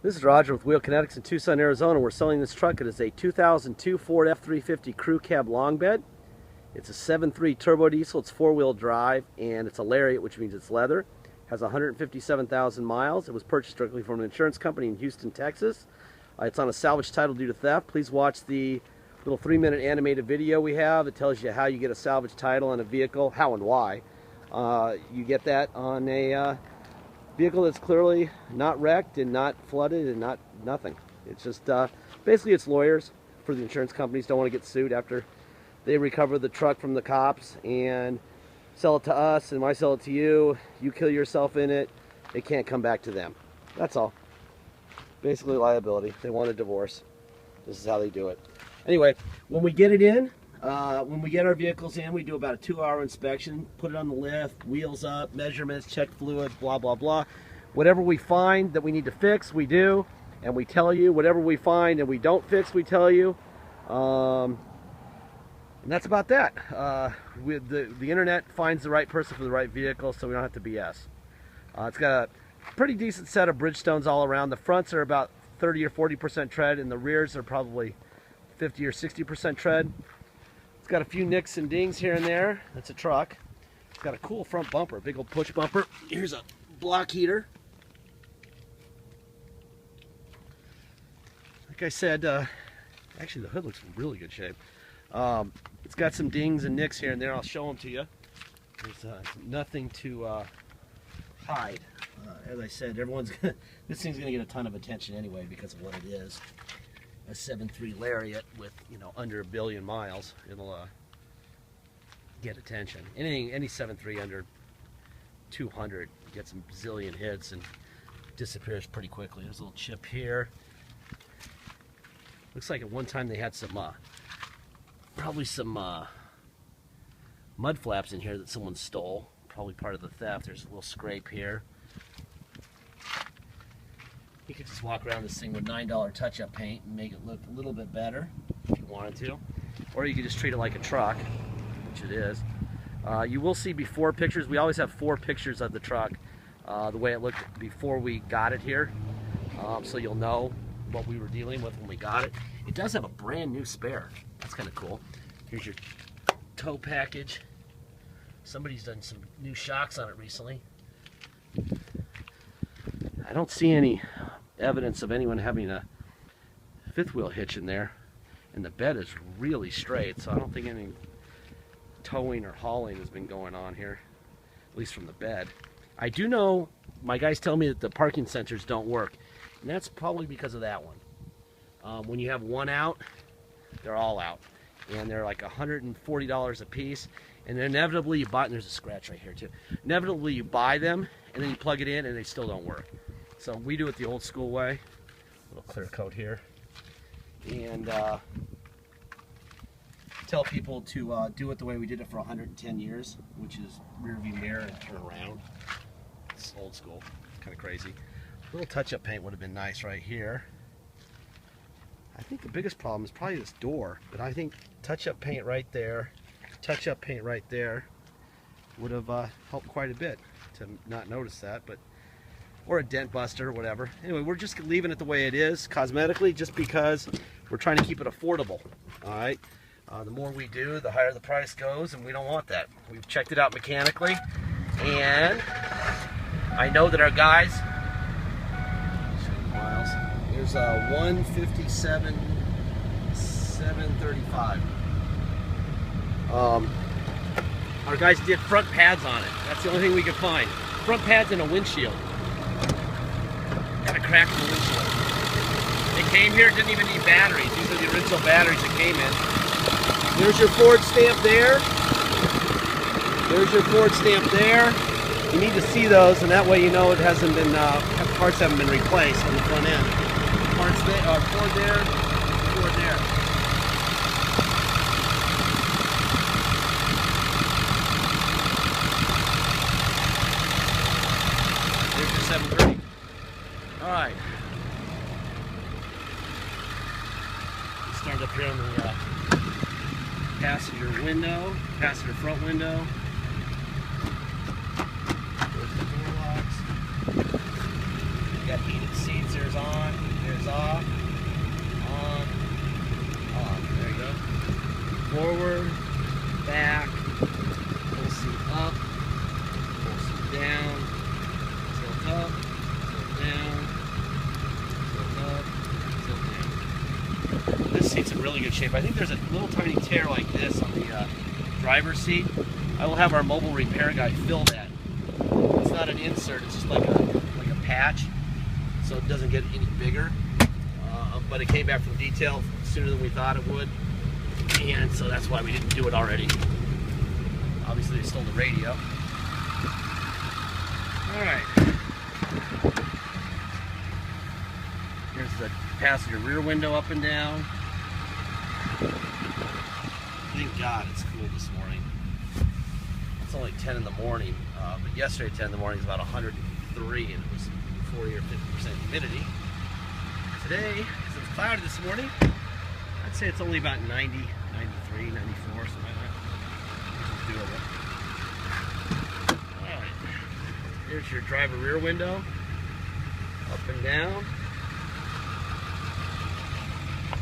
This is Roger with Wheel Kinetics in Tucson, Arizona. We're selling this truck. It is a 2002 Ford F350 crew cab long bed. It's a 7.3 turbo diesel. It's four-wheel drive, and it's a Lariat, which means it's leather. Has 157,000 miles. It was purchased directly from an insurance company in Houston, Texas. It's on a salvage title due to theft. Please watch the little 3-minute animated video we have. It tells you how you get a salvage title on a vehicle, how and why. You get that on a vehicle that's clearly not wrecked and not flooded and nothing. It's just basically it's lawyers for the insurance companies don't want to get sued after they recover the truck from the cops and sell it to us, and I sell it to you. You kill yourself in it, it can't come back to them. That's all. Basically liability. They want a divorce. This is how they do it. Anyway, when we get it in, when we get our vehicles in, we do about a 2-hour inspection, put it on the lift, wheels up, measurements, check fluid, blah, blah, blah. Whatever we find that we need to fix, we do, and we tell you. Whatever we find and we don't fix, we tell you. And that's about that. The internet finds the right person for the right vehicle, so we don't have to BS. It's got a pretty decent set of Bridgestones all around. The fronts are about 30 or 40% tread, and the rears are probably 50 or 60% tread. It's got a few nicks and dings here and there. That's a truck. It's got a cool front bumper, big old push bumper. Here's a block heater. Like I said, actually the hood looks in really good shape. It's got some dings and nicks here and there. I'll show them to you. There's nothing to hide. As I said, this thing's gonna get a ton of attention anyway because of what it is. A 7.3 Lariat with, under 1 billion miles. It'll get attention. Any 7.3 under 200 gets a zillion hits and disappears pretty quickly. There's a little chip here. Looks like at one time they had some probably some mud flaps in here that someone stole. Probably part of the theft. There's a little scrape here. You could just walk around this thing with $9 touch-up paint and make it look a little bit better if you wanted to. Or you could just treat it like a truck, which it is. You will see before pictures. We always have 4 pictures of the truck, the way it looked before we got it here. So you'll know what we were dealing with when we got it. It does have a brand new spare. That's kind of cool. Here's your tow package. Somebody's done some new shocks on it recently. I don't see any evidence of anyone having a 5th wheel hitch in there, and the bed is really straight, so I don't think any towing or hauling has been going on here, at least from the bed. I do know, my guys tell me that the parking sensors don't work, and that's probably because of that one. When you have one out, they're all out, and they're like $140 a piece, and then inevitably you buy, and there's a scratch right here too, inevitably you buy them and then you plug it in and they still don't work. So we do it the old school way. A little clear coat here, and tell people to do it the way we did it for 110 years, which is rear view mirror and turn around. It's old school, kind of crazy. A little touch-up paint would have been nice right here. I think the biggest problem is probably this door, but I think touch-up paint right there, touch-up paint right there would have helped quite a bit to not notice that, but or a dent buster or whatever. Anyway, we're just leaving it the way it is cosmetically just because we're trying to keep it affordable. All right, the more we do, the higher the price goes, and we don't want that. We've checked it out mechanically, and I know that our guys, there's a 157 735. Our guys did front pads on it. That's the only thing we could find. Front pads and a windshield. Got a crack in the windshield. They came here, didn't even need batteries. These are the original batteries that came in. There's your Ford stamp there. There's your Ford stamp there. You need to see those, and that way you know it hasn't been, parts haven't been replaced on the front end. Parts there, Ford there, Ford there. There's your 730. All right. Start up here on the passenger window, passenger front window. There's the door locks. got heated seats. There's on, there's off, on, off. There you go. Forward, back, pull seat up, pull seat down, tilt up, tilt down, tilt up, tilt down. This seat's in really good shape. I think there's a little tiny tear like this on the driver's seat. I will have our mobile repair guy fill that. It's not an insert, it's just like a patch, so it doesn't get any bigger. But it came back from detail sooner than we thought it would, and so that's why we didn't do it already. Obviously they stole the radio. Alright. Here's the passenger rear window up and down. Thank God it's cool this morning. It's only 10 in the morning, but yesterday 10 in the morning was about 103 and it was 40 or 50% humidity. Today, because it was cloudy this morning, I'd say it's only about 90, 93, 94, something like that. Which is doable. Alright, here's your driver rear window, up and down.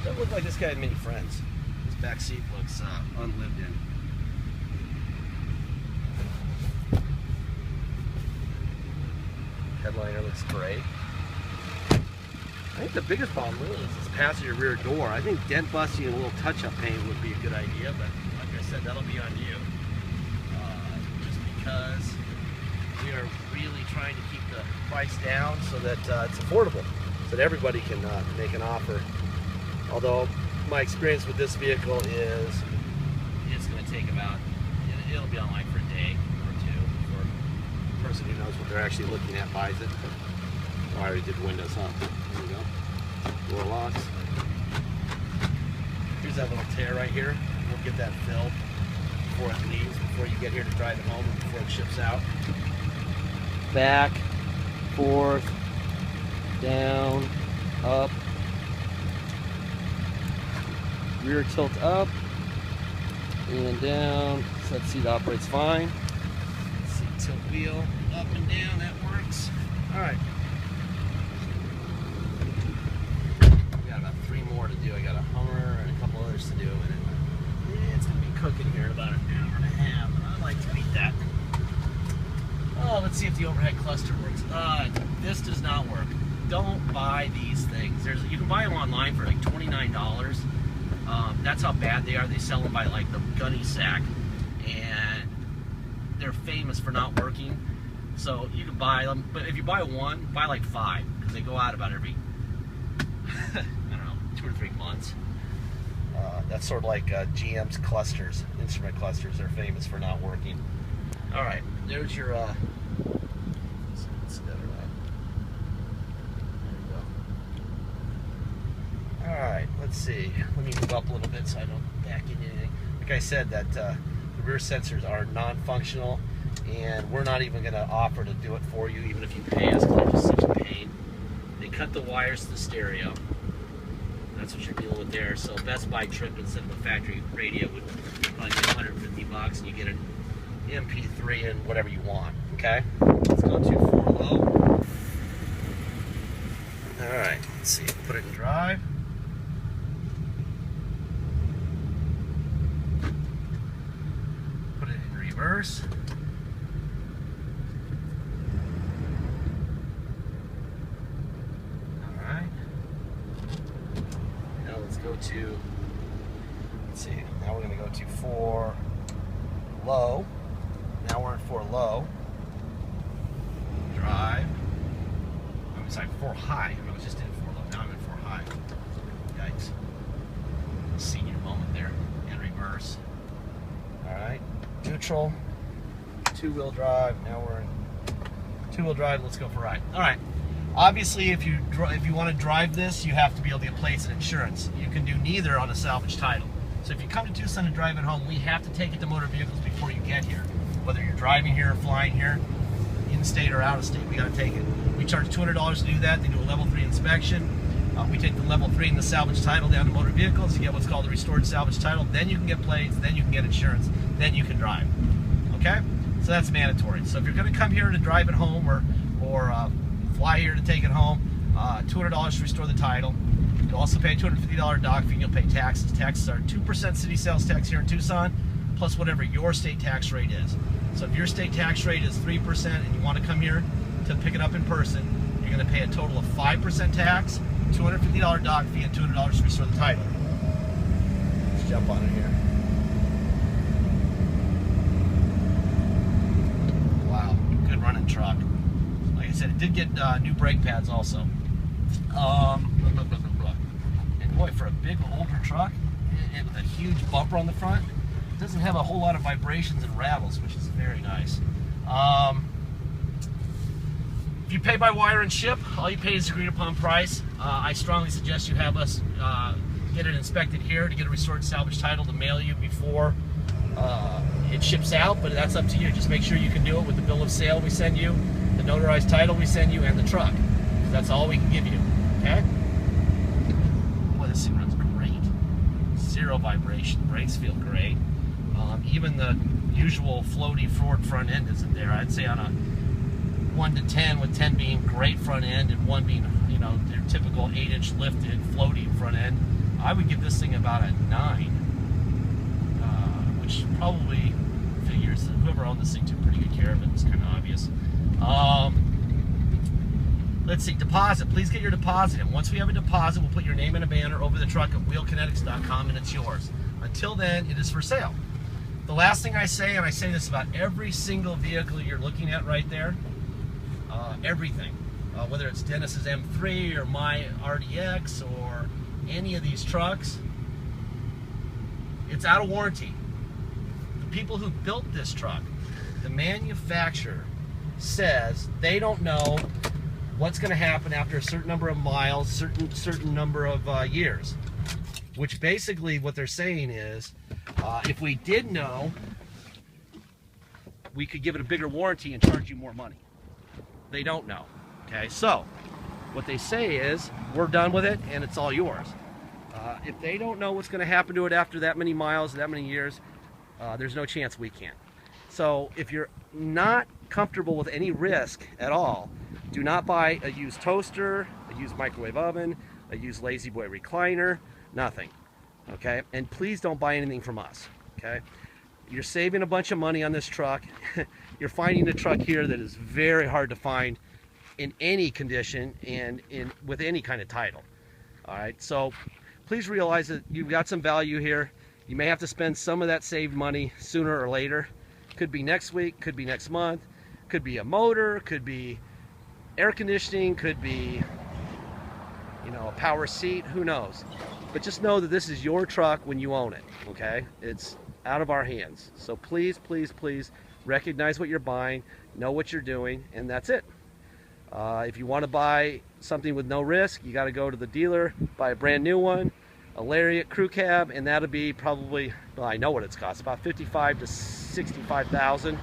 Doesn't look like this guy had many friends. His back seat looks unlived in. Headliner looks great. I think the biggest problem really is this passenger rear door. I think dent busting and a little touch-up paint would be a good idea, but like I said, that'll be on you. Just because we are really trying to keep the price down so that it's affordable, so that everybody can make an offer. Although my experience with this vehicle is it's going to take about, it'll be online for a day or two before the person who knows what they're actually looking at buys it. Oh, I already did windows, huh? There we go. Door locks. Here's that little tear right here. We'll get that filled before it leaves, before you get here to drive it home, and before it ships out. Back, forth, down, up. Rear tilt up and down. So that seat operates fine. Seat tilt wheel up and down, that works. Alright. We got about 3 more to do. I got a Hummer and a couple others to do, and it's going to be cooking here in about an hour and a half. I'd like to beat that. Oh, let's see if the overhead cluster works. This does not work. Don't buy these things. You can buy them online for like $29. That's how bad they are. They sell them by like the gunny sack, and they're famous for not working. So you can buy them, but if you buy one, buy like 5, because they go out about every, I don't know, 2 or 3 months. That's sort of like GM's clusters, instrument clusters. They're famous for not working. All right, there's your. Let's see that or not. There we go. All right, let's see. Let me move up a little bit so I don't back into anything. Like I said, that the rear sensors are non-functional, and we're not even going to offer to do it for you, even if you pay us, because they're just such a pain. They cut the wires to the stereo. That's what you're dealing with there. So Best Buy trip instead of a factory radio would probably be $150, and you get an MP3 and whatever you want. Okay, let's go to 4 low. All right, let's see. Put it in drive. Put it in reverse. All right. Now let's go to. Let's see. Now we're going to go to 4 low. Now we're in 4 low. Drive. I'm sorry, 4 high. I was just in 4 low. Now I'm in 4 high. Yikes. Senior moment there. And reverse. Alright. Neutral. 2-wheel drive. Now we're in 2-wheel drive. Let's go for a ride. Alright. Obviously, if you want to drive this, you have to be able to get plates and insurance. You can do neither on a salvage title. So if you come to Tucson and drive it home, we have to take it to motor vehicles before you get here. Whether you're driving here or flying here, in-state or out-of-state, we got to take it. We charge $200 to do that. They do a level 3 inspection. We take the level 3 and the salvage title down to motor vehicles. You get what's called a restored salvage title. Then you can get plates. Then you can get insurance. Then you can drive. Okay? So that's mandatory. So if you're going to come here to drive it home or fly here to take it home, $200 to restore the title. You'll also pay a $250 dock fee, and you'll pay taxes. Taxes are 2% city sales tax here in Tucson, plus whatever your state tax rate is. So if your state tax rate is 3% and you want to come here to pick it up in person, you're going to pay a total of 5% tax, $250 dock fee, and $200 to restore the title. Let's jump on it here. Wow, good running truck. Like I said, it did get new brake pads also. And boy, for a big older truck, with a huge bumper on the front, it doesn't have a whole lot of vibrations and rattles, which is very nice. If you pay by wire and ship, all you pay is agreed upon price. I strongly suggest you have us get it inspected here to get a restored salvage title to mail you before it ships out, but that's up to you. Just make sure you can do it with the bill of sale we send you, the notarized title we send you, and the truck. That's all we can give you, okay? Boy, this thing runs great. Zero vibration, brakes feel great. Even the usual floaty Ford front end isn't there. I'd say on a 1 to 10, with 10 being great front end and 1 being, you know, their typical 8-inch lifted floaty front end, I would give this thing about a 9, which probably figures that whoever owned this thing took pretty good care of it. It's kind of obvious. Let's see, deposit. Please get your deposit in. Once we have a deposit, we'll put your name in a banner over the truck at wheelkinetics.com, and it's yours. Until then, it is for sale. The last thing I say, and I say this about every single vehicle you're looking at right there, everything, whether it's Dennis's M3 or my RDX or any of these trucks, it's out of warranty. The people who built this truck, the manufacturer, says they don't know what's going to happen after a certain number of miles, certain number of years. Which basically what they're saying is, if we did know, we could give it a bigger warranty and charge you more money. They don't know. Okay, so what they say is, we're done with it and it's all yours. If they don't know what's going to happen to it after that many miles, that many years, there's no chance we can. So if you're not comfortable with any risk at all, do not buy a used toaster, a used microwave oven, a used Lazy Boy recliner, nothing. Okay, and please don't buy anything from us. Okay, you're saving a bunch of money on this truck. You're finding a truck here that is very hard to find in any condition and with any kind of title. All right, so please realize that you've got some value here. You may have to spend some of that saved money sooner or later. Could be next week, could be next month, could be a motor, could be air conditioning, could be, you know, a power seat, who knows. But just know that this is your truck when you own it, okay? It's out of our hands. So please, please, please recognize what you're buying, know what you're doing, and that's it. If you want to buy something with no risk, you got to go to the dealer, buy a brand new one, a Lariat crew cab, and that'll be probably, well, I know what it's cost, about $55,000 to $65,000.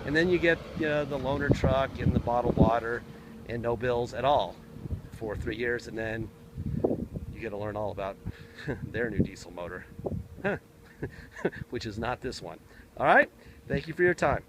And then you get, you know, the loaner truck and the bottled water and no bills at all for 3 years, and then you get to learn all about their new diesel motor, which is not this one. All right, thank you for your time.